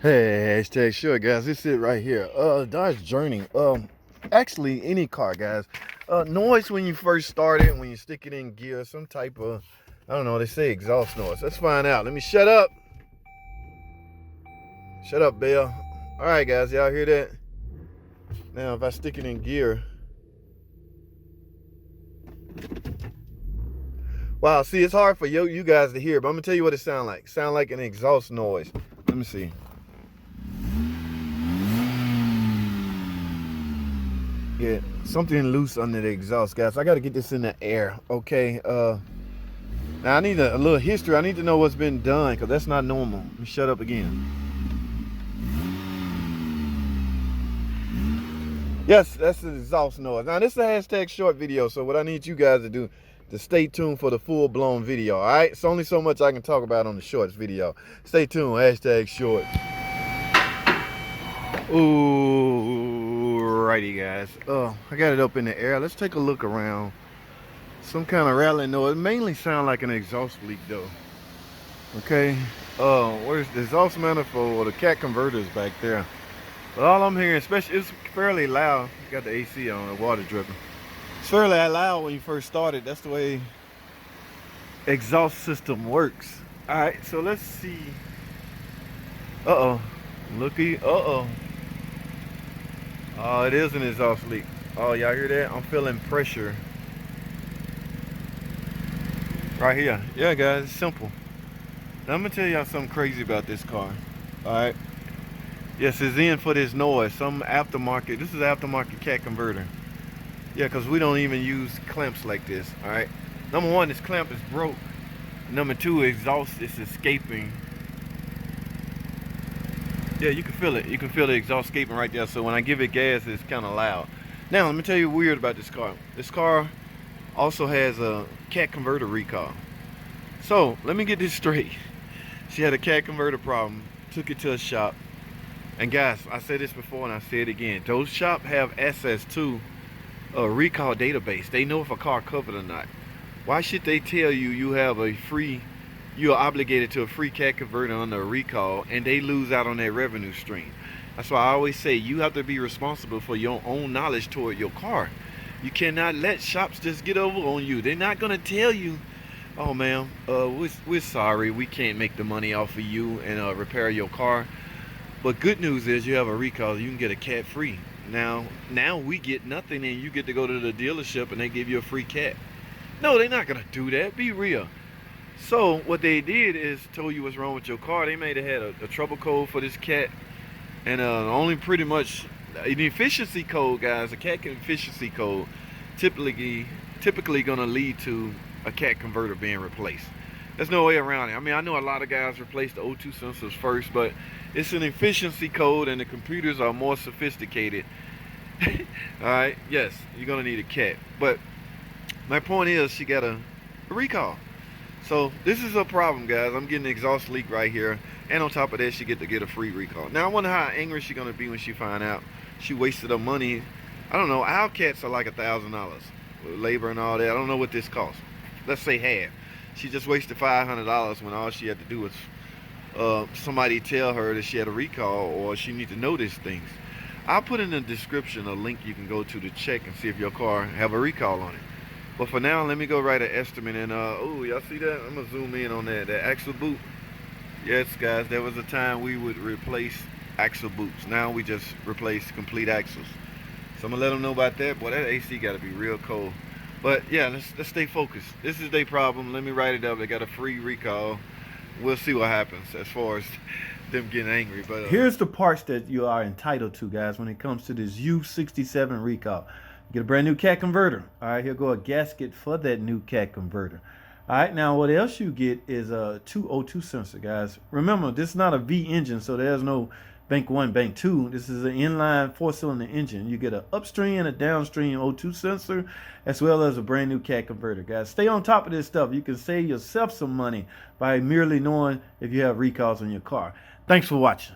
Hey, hashtag sure, guys. This is it right here. Dodge Journey. Actually, any car, guys. Noise when you first start it, when you stick it in gear, some type of, I don't know, they say exhaust noise. Let's find out. Let me shut up. Shut up, Bill. All right, guys, y'all hear that? Now, if I stick it in gear. Wow, see, it's hard for you guys to hear, but I'm gonna tell you what it sounds like. Sound like an exhaust noise. Let me see. Yeah, something loose under the exhaust, guys. I got to get this in the air, okay? Now I need a little history. I need to know what's been done, because that's not normal. Let me shut up again. Yes, that's the exhaust noise. Now, this is a hashtag short video, so what I need you guys to do to stay tuned for the full-blown video, all right? It's only so much I can talk about on the shorts video. Stay tuned, hashtag short. Ooh, righty, guys. I got it up in the air. Let's take a look around. Some kind of rattling noise. It mainly sound like an exhaust leak, though. Okay. Where's the exhaust manifold or the cat converters back there? But all I'm hearing, especially, it's fairly loud. Got the AC on, the water dripping. It's fairly loud when you first started. That's the way exhaust system works. All right, so let's see. Looky, oh, it is an exhaust leak. Oh, y'all hear that? I'm feeling pressure right here. Yeah, guys, it's simple. Now, I'm gonna tell y'all something crazy about this car. All right. Yes, it's in for this noise. Some aftermarket. This is aftermarket cat converter. Yeah, because we don't even use clamps like this. All right. Number one, this clamp is broke. Number two, exhaust is escaping. Yeah, you can feel it. You can feel the exhaust escaping right there. So when I give it gas, it's kind of loud. Now, let me tell you weird about this car. This car also has a cat converter recall. So let me get this straight. She had a cat converter problem. Took it to a shop. And guys, I said this before and I say it again. Those shops have access to a recall database. They know if a car covered or not. Why should they tell you you have a free, you are obligated to a free cat converter under a recall, and they lose out on their revenue stream? That's why I always say you have to be responsible for your own knowledge toward your car. You cannot let shops just get over on you. They're not gonna tell you, oh ma'am, we're sorry, we can't make the money off of you and repair your car. But good news is you have a recall, you can get a cat free. Now we get nothing and you get to go to the dealership and they give you a free cat. No, they're not gonna do that, be real. So what they did is told you what's wrong with your car. They may have had a trouble code for this cat, and only pretty much an efficiency code, guys, a cat efficiency code typically gonna lead to a cat converter being replaced. There's no way around it. I mean, I know a lot of guys replace the O2 sensors first, but it's an efficiency code and the computers are more sophisticated. Alright, yes, you're gonna need a cat. But my point is she got a recall. So this is a problem, guys. I'm getting an exhaust leak right here. And on top of that, she get to get a free recall. Now I wonder how angry she's gonna be when she find out she wasted her money. I don't know, our cats are like $1,000 with labor and all that. I don't know what this costs. Let's say half. She just wasted $500 when all she had to do was somebody tell her that she had a recall or she need to know these things. I'll put in the description a link you can go to check and see if your car have a recall on it. But for now, let me go write an estimate. And oh, y'all see that? I'm gonna zoom in on that axle boot. Yes, guys, there was a time we would replace axle boots. Now we just replace complete axles. So I'm gonna let them know about that. Boy, that AC gotta be real cold. But yeah, let's stay focused. This is their problem. Let me write it up. They got a free recall. We'll see what happens as far as them getting angry. But here's the parts that you are entitled to, guys, when it comes to this U67 Recall. Get a brand new cat converter. All right, here go a gasket for that new cat converter. All right, now what else you get is a 2 O2 sensor, guys. Remember, this is not a V engine, so there's no bank 1, bank 2. This is an inline 4-cylinder engine. You get an upstream and a downstream O2 sensor, as well as a brand new cat converter, guys. Stay on top of this stuff. You can save yourself some money by merely knowing if you have recalls on your car. Thanks for watching.